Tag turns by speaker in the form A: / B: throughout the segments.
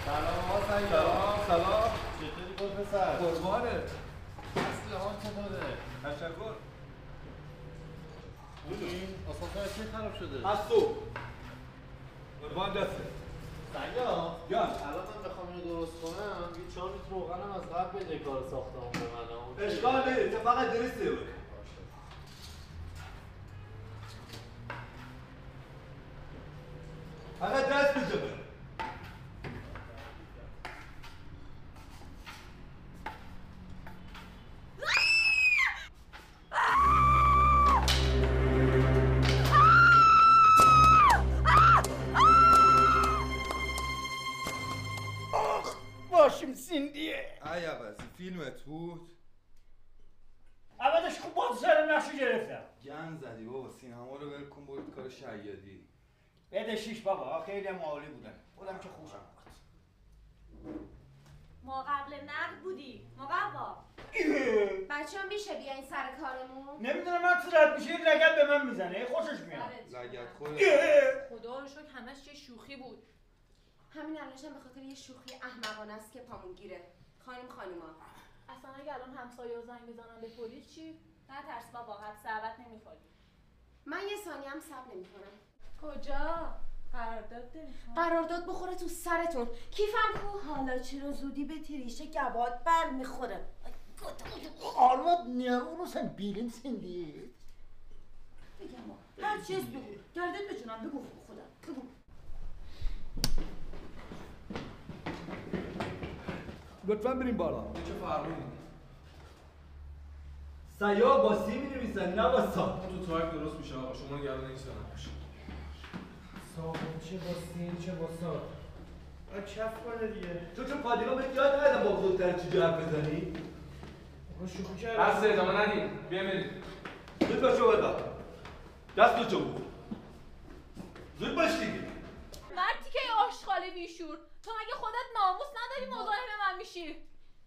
A: سلام آقا سیاد.
B: سلام.
A: چطوری گل پسر؟
B: قربانه.
A: اصل حال چطوره؟
B: تشکر.
A: این آسانسور چی خراب شده؟
B: از تو. قربان دسته.
A: سیاد.
B: جان.
A: الان من بخوام اینو درست کنم یه 4 لیتر روغنم از قبل بده کار ساختمون به من.
B: اشکال نیست. فقط درسته بود. فقط دست بجبر.
C: باشیم سیندیه
B: ای عوضی فیلمت بود؟
C: اولش خوب باز سر نقشو گرفتم.
B: گن زدی بابا سینما رو ول کن برو کار شیادی.
C: بده شیش بابا خیلی هم عالی بودن. خودم که خوشم بود.
D: ما قبل نقد بودی مقوا
E: بچه هم میشه بیاین سر کارمون؟
C: نمیدونم من تو رد میشه این لگت به من میزنه خوشش میاد.
B: لگت خود.
D: خدا رو شکر همش چه شوخی بود.
E: همین الانشم به خاطر یه شوخی احمقانه است که پامون گیره. خانوما
D: اصلا اگه الان همسایه رو زنگ بزنم به پلیس چی؟ نه ترس بابا حبس ابد نمیخوری.
E: من یه ثانیه هم صبر نمی‌کنم.
D: کجا؟ قرارداد داری؟
E: قرارداد بخوره تو سرتون. کیفم کو؟
F: حالا چرا زودی به تریشه گباد بر میخوره؟
C: Alvat niye vurursan bilin sindi.
F: بگم هر چیز بگو گردت بجونم بگو خودم بگو.
B: لطفاً بریم بالا.
A: چه فرمونی؟
B: سیاه با سی می‌نویسن نه با سا.
A: تو ترک درست میشه آقا شما نگران نیستن باشه.
C: صاحب چه با سین چه با سا. کف کنه دیگه.
B: تو چون پادینا بهت یاد ندادم با بزرگتر چجوری حرف بزنی؟
C: شوخی کردم.
A: بس ادامه ندیم. بیا بریم.
B: زود باش بابا. دستو چوب. زود باش دیگه.
D: مرتی که آشغال بیشور تو مگه خودت ناموس نداری مزاحم من میشی؟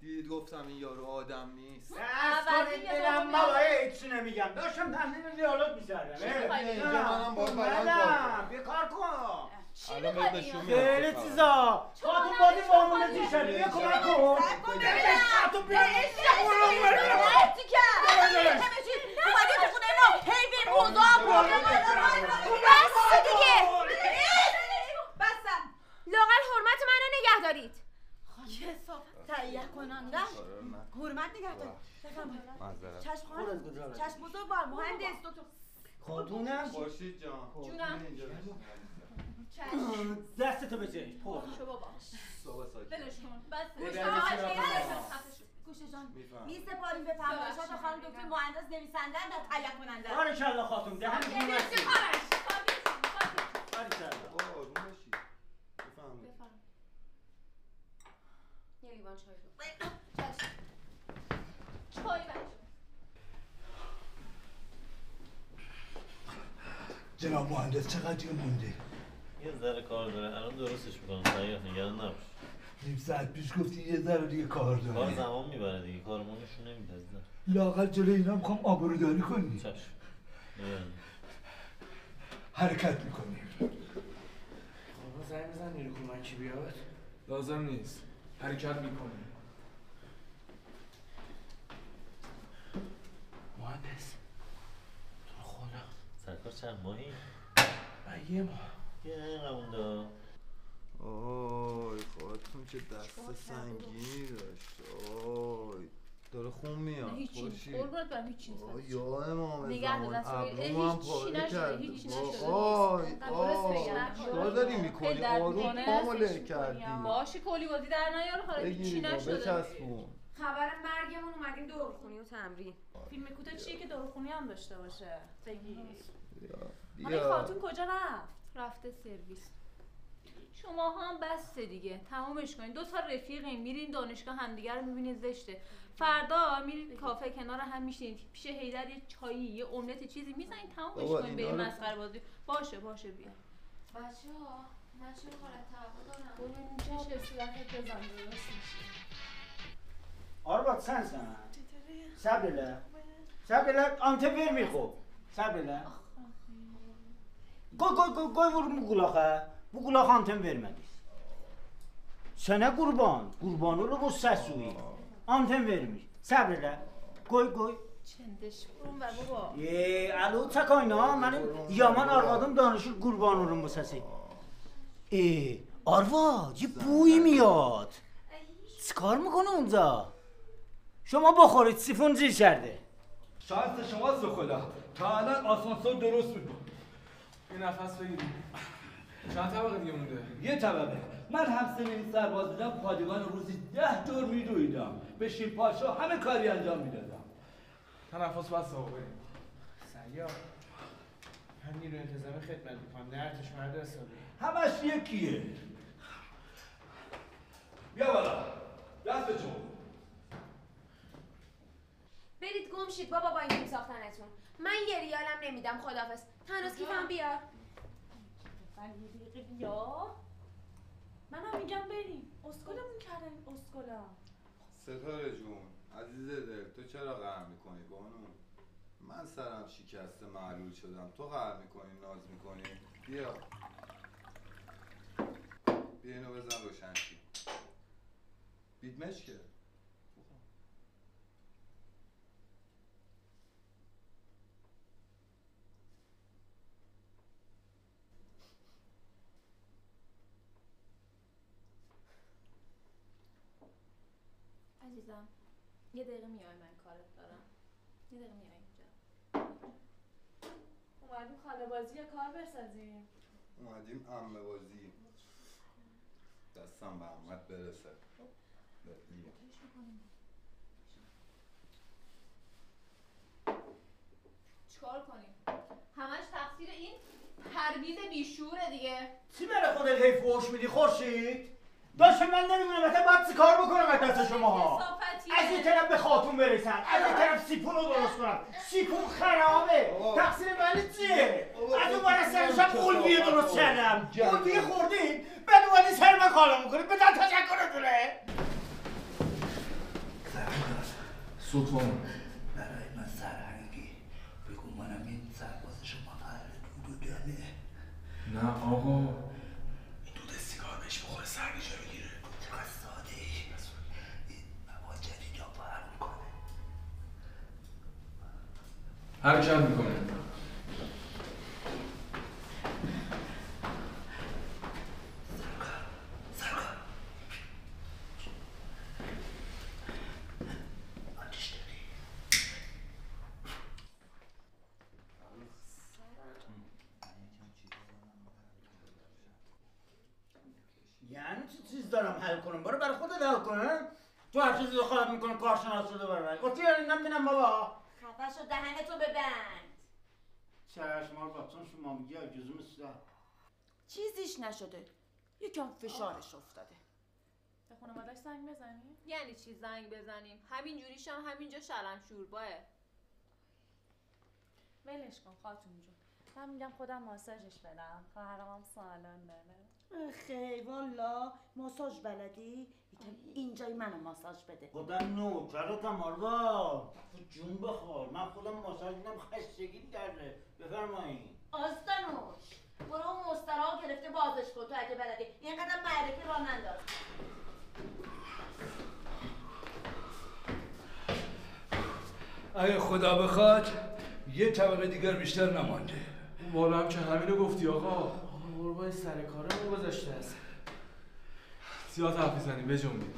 B: دید گفتم این یارو آدم نیست.
C: از کنید دلم بابا هیچی نمیگم داشتم تمرین دیالوگ می‌کردم.
B: منم باید
C: نه بیکار کن.
D: چی می‌خوای؟
C: خیلی چیزا خاطر بادی وامونه دیشب یه کمک کن. تو بیا
F: مرتی که همه چیز اومدی تو خونه ما هی به موضوع
E: بس دیگه.
F: بسم
E: لااقل حرمت منو نگه دارید.
F: کسافت تهیه کننده حرمت نگه دارید. چشم خانم چشم بزرگوار مهندس تو
C: خاتونم
B: باشید جان.
D: جونم.
C: دستتو بچش
D: شو بابا
B: بابا ساکت.
D: بلش کن بس
F: گوشه جان میسپاریم به فرمایشات خانم دکتر مهندس نویسنده و تهیه کننده.
C: بارکالله خاتون دهنتون
D: مرسی
C: بسته.
D: خارش
C: بارکالله.
B: آروم باشید. بفرمایید.
E: یه لیوان چای رو.
D: چای بچه
G: جناب مهندس چقدر دیگه مونده؟
H: یه ذره کار داره الان درستش میکنم سیاه نگران نباش.
G: نیم ساعت پیش گفتی یه ذره دیگه کار
H: کار
G: داره.
H: زمان میبره دیگه کارمونشون نمیده عزیزم.
G: لااقل جلوی اینا میخوام آبروداری کنی.
H: چشم نگران
G: حرکت میکنیم.
A: آقا زنگ بزن نیرو کمکی بیاد. لازم نیست. حرکت میکنیم. مهندس تو رو خدا
H: سرکار چند ماهی؟
A: من یه ماه.
H: یه قبول دار.
B: آی خاتون چه دست سنگینی داشت. آی داره خون میاد.
D: هیچی
B: باشی.
D: قربونت برم هیچی نیست
B: آی یا امام
D: نگه
B: زمان
D: دار دست بگیر.
B: ابروم هم
D: هیچی
B: پاره
D: نشده،
B: کرد.
D: هیچی نشده.
B: آی
D: درست بگم.
B: چیکار داری میکنی؟
D: خیلی درد
B: آروم
D: می‌کنه.
B: پامو له کردی.
D: باشه کلی بازی در نیار حالا هیچی
B: بگیری
D: نشده
B: بچسبون.
E: خبر مرگمون اومدیم دورخونی و تمرین.
D: فیلم کوتاه چیه که داروخونی هم داشته باشه بگی
B: بیا.
D: حالا این خاتون کجا رفت؟
E: رفته سرویس.
D: شما هم بسته دیگه تمومش کنین دو تا رفیقین میرین دانشگاه همدیگه رو میبینین زشته فردا میرین کافه کنار هم میشینین پیش حیدر یه چایی یه املت چیزی میزنین تمومش کنین به این مسخره بازی باشه بیا
E: بچه‌ها من چرا حالت تعبا دارم؟
D: برو اینجا صورتت بزن درست میشه
C: آربات sensen. Sabile ante vermiyor. Sabile. Koy vur bu kulağa. Bu kulak antem vermedi. Sənə qurban olur bu səsuyi. Anten vermiş. Səbr elə. Qoy.
D: چندش برون و بابا
C: الو تکاینا من یامان آرقادم danışır قربان olurum bu sesi. آروا یه بویی میاد. چیکار میکنه اونجا؟ شما بخورید سیفون زیر کرده.
B: شانس شماست به خدا. تا الان آسانسور درست بود.
A: یه نفس بگیریم. چند طبقه دیگه مونده؟
B: یه طبقه. من همسن این سرباز بودم پادگان روزی 10 دور میدویدم. به شیر پاشا همه کاری انجام میدادم.
A: تنفس بس آقا بریم. سیاه هم نیرو انتظامی خدمت میکنم نه ارتش مرد حسابی
B: همش یکیه. بیا بالا. دست به چون.
E: برید گم شید بابا با این ساختنتون. من یه ریالم نمیدم خداحافظ. تنوز کیفم بیار.
F: یه دقیقه بیا. منم میگم بریم. اسکلمون کردن اسکلا.
I: ستاره جون عزیز دل تو چرا قهر میکنی بانو؟ من سرم شکسته معلول شدم تو قهر میکنی ناز میکنی؟ بیا اینو بزن روشن شی بیدمش که
D: عزیزم یه دقیقه میای من کارت دارم یه دقیقه میای اینجا
F: اومدیم خاله بازی یا کار بسازیم؟
I: اومدیم عمه بازی دستم به عمت برسه
D: چیکار کنیم؟ همش تقصیر این پرویز بیشوره دیگه
C: چی برای خودت هی فوش میدی خورشید؟ داشت من نمیدونم مثلا باید چی کار بکنم از دست شماها از یه طرف به خاتون برسن از یه طرف سیپون رو درست کنم سیپون خرابه تقصیر من چیه؟ از اون برای سرشم قلبیه درست کردم قلبیه خوردین بعد اومدی سر من خالا میکنید بدن تشکرتونه
G: ستون برای من سرهنگی بگو منم این سرباز شما قراره دودو دانه
A: نه آقا
G: دود سیگار بهش بخوره سرگیجه بگیره چقدر ساده ای این مواد جدید ها فرق میکنه
A: حرکت میکنه
G: سرکار آتیش داری
C: یعنی چی چیز دارم حل کنم برو برای خودت حل کنم تو هر چیزی دخالت میکنه کارشناس شده برای من گفتی یعنی نمیدونم بابا
F: خفه شو دهنتو ببند.
C: چشمار باتون شما میگی اجازه مثل
F: چیزیش نشده. یکم فشارش افتاده.
D: به خانواده‌اش زنگ بزنیم؟ یعنی چی زنگ بزنیم؟ همین جوریش هم همینجا شلم شورباه.
F: ولش کن خاتون جون. من میگم خودم ماساژش بدم. خواهرم هم سالن داره. خیلی والا ماساژ بلدی؟ یکم اینجای منو ماساژ بده.
C: خدا نوکرتم آروا تو جون بخور من خودم ماساژ میدم خستگی درده بفرمایید
F: آستانوش برو اون مسترا گرفته بازش کن تو اگه بلدی اینقدر معرکه راه ننداز.
G: اگه خدا بخواد یه طبقه دیگر بیشتر نمانده
A: والا هم که همینو گفتی آقا قربای سر کارمون گذاشته است زیاد حرف میزنیم بجنبید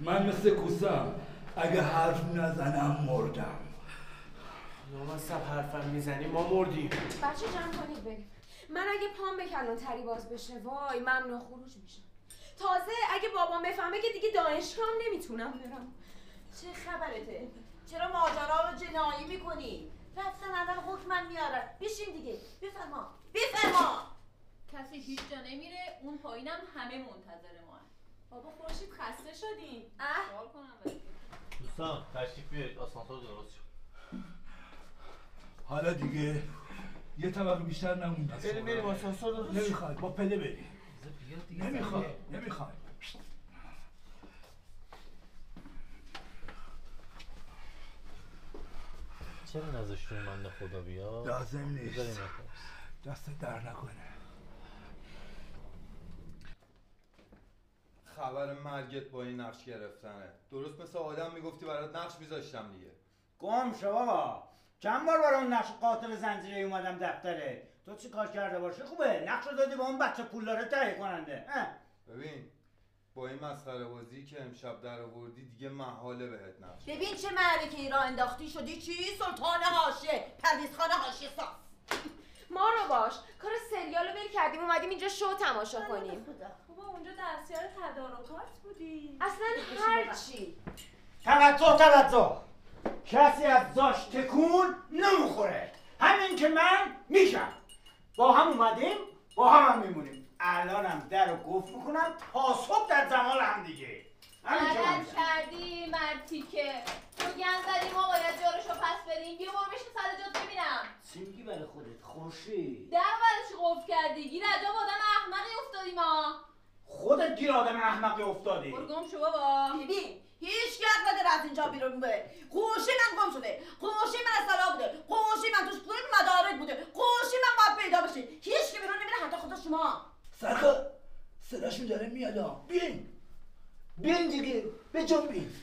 G: من مثل کوسم اگه حرف نزنم مردم
A: نامصب حرفم میزنیم ما مردیم
E: بچه جمع کنید بریم. من اگه پام به کلانتری باز بشه وای ممنوع خروج میشم. تازه اگه بابام بفهمه که دیگه دانشگاه هم نمیتونم برم.
F: چه خبرته؟ چرا ماجرا رو جنایی میکنی؟ رفتن الان حکمم میارن. بشین دیگه. بفرما.
D: کسی هیچ جا نمیره اون پایینم همه منتظر ما.
F: بابا خورشید خسته شدین.
D: سوال کنم ولی
H: دوستان تشریف بیارید آسانسور درست شد
G: حالا دیگه یه طبقه بیشتر نمونده
A: بریم آسانسور درست شد
G: نمیخواد با پله بریم نمیخواد
H: چرا نذاشتون بنده خدا بیا؟
G: لازم نیست
H: بذاریم نکنم.
G: دست در نکنه
I: خبر مرگت با این نقش گرفتنه. درست مثل آدم میگفتی برات نقش میذاشتم دیگه.
C: گم شو بابا. چند بار برای اون نقش قاتل زنجیره اومدم دفتره. تو چی کار کرده باشی خوبه؟ نقش رو دادی با اون بچه پولداره تهیه کننده.
I: ببین با این مسخره بازی که امشب در آوردی دیگه محاله بهت نقش.
F: ببین چه معرکه‌ای را انداختی شدی چی؟ سلطان حاشیه، پرویز خان حاشیه صاف.
E: ما رو باش کار سریال رو ول کردیم اومدیم اینجا شو تماشا کنیم.
D: بابا اونجا دستیار تدارکات بودی.
E: اصلا هر چی.
C: توجه. کسی از جاش تکون نمیخوره. همین که من میشم. با هم اومدیم با هم میمونیم. الانم در رو گفت میکنم تا صبح در زمان هم دیگه.
D: غلط کردی مرتی که تو گند زدی ما باید جارشو پس بدیم. بیا برو بشین سر جات ببینم.
C: چی میگی برای خودت خورشید؟
D: در برای چی قفل کردی؟ گیر عجب آدم احمقی افتادی ما.
C: خودت گیر آدم احمقی افتادی.
D: برو گم شو بابا.
F: ببین هیچ کی حق نداره از اینجا بیرون بره. قوشی من گم شده، قوشی من از سلا بوده، قوشی من توش پول مدارک بوده، قوشی من باید پیدا بشه. هیچ کی بیرون نمیره حتی خود شما.
G: سرکار صداشون داره میاد. بیاین دیگه بجنبین.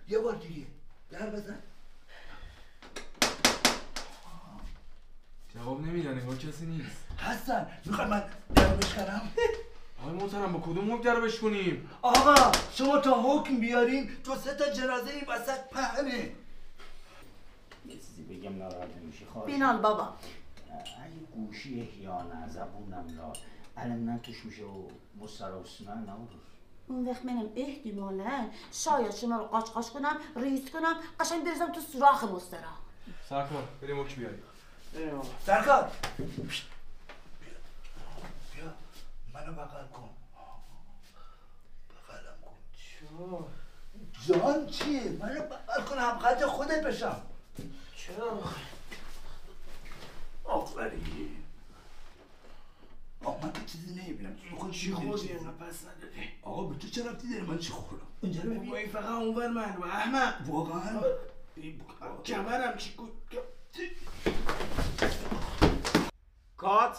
G: یه بار دیگه در بزن.
A: جواب نمیدن انگار کسی نیست.
G: حسن میخوای من در بشکنم؟
A: آقای محترم با کدوم حکم در بشکنیم؟
G: آقا شما تا حکم بیاریم 2-3 تا جنازه این وسط پهنه.
C: یه چیزی بگم ناراحت نمیشی خواهش.
F: بینال بابا.
C: اگه گوشی احیانا زبونم لاد علم توش میشه و مستراسمه نمورد.
F: اون وقت منم احتمالا شاید شما رو قاچ کنم ریز کنم قشنگ بریزم تو سوراخ مسترا.
A: سرکار بریم حکم بیاریم.
G: سرکار بیا منو بغل کن. بغلم کن. جان چیه؟ منو بغل کن هم قد خودت بشم.
C: چرا؟
G: آفرین. من که چیزی نمیبینم. تو
J: چی خوردی اینقدر پس ندادی؟
G: آقا به تو چه ربطی داره؟ من چی خوردم؟ اینجا رو ببین.
J: این فقط اونور من و احمق.
G: واقعا؟
J: کمرم چی
C: کات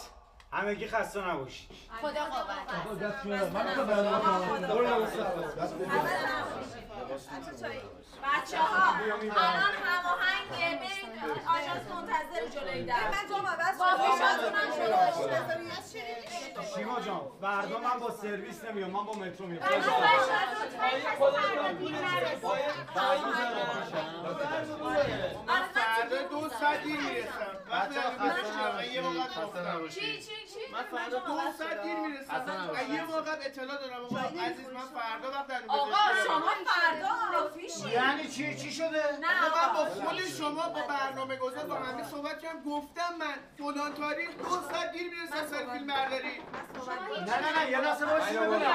C: همگی خسته نباشید.
E: خدا قوت.
D: بچه‌ها الان هماهنگه برید آژانس منتظر جلوی در. من تو کافیشاتونم شروع.
C: شیما جان فردا من با سرویس نمیام من با مترو میام.
J: فردا 2 ساعت دیر میرسم. یه موقع گفتم.
D: چی؟
J: من فردا 2 ساعت دیر میرسم. یه موقع اطلاع دارم آقا عزیز من فردا وقت در
F: آقا شما فردا رفیقی.
C: یعنی چی شده؟
J: نه من با خود شما با برنامه گذار با هم صحبت کردم گفتم من فلان تاریخ 2 ساعت دیر میرسم سر فیلم برداری.
C: نه یه لحظه وایس ببینم.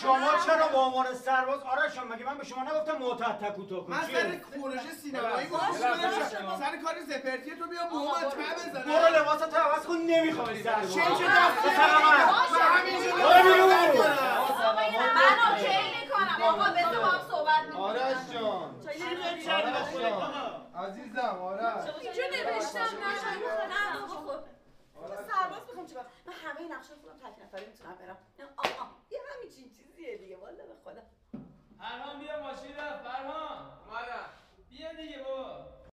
C: شما چرا به عنوان سرباز آرشان مگه من به شما نگفتم معتاد تکوتو
J: من سر پروژه سینمایی گفتم سر کار زپرتی تو بیا موها تا بزنم.
C: برو لباساتو عوض کن نمیخوای سر.
J: چه دست من همینجوری
D: من اوکی میکنم آقا بذار با هم صحبت میکنم.
I: آرش جان عزیزم آرش
F: اینجا نوشتم نه سرباز میخوام چیکار؟ من همه نقشه خودم تک نفره میتونم برم. آقا یه همین چیزیه دیگه والله به خدا.
A: فرهان بیا ماشین رفت. فرهان اومدم. بیا دیگه بابا.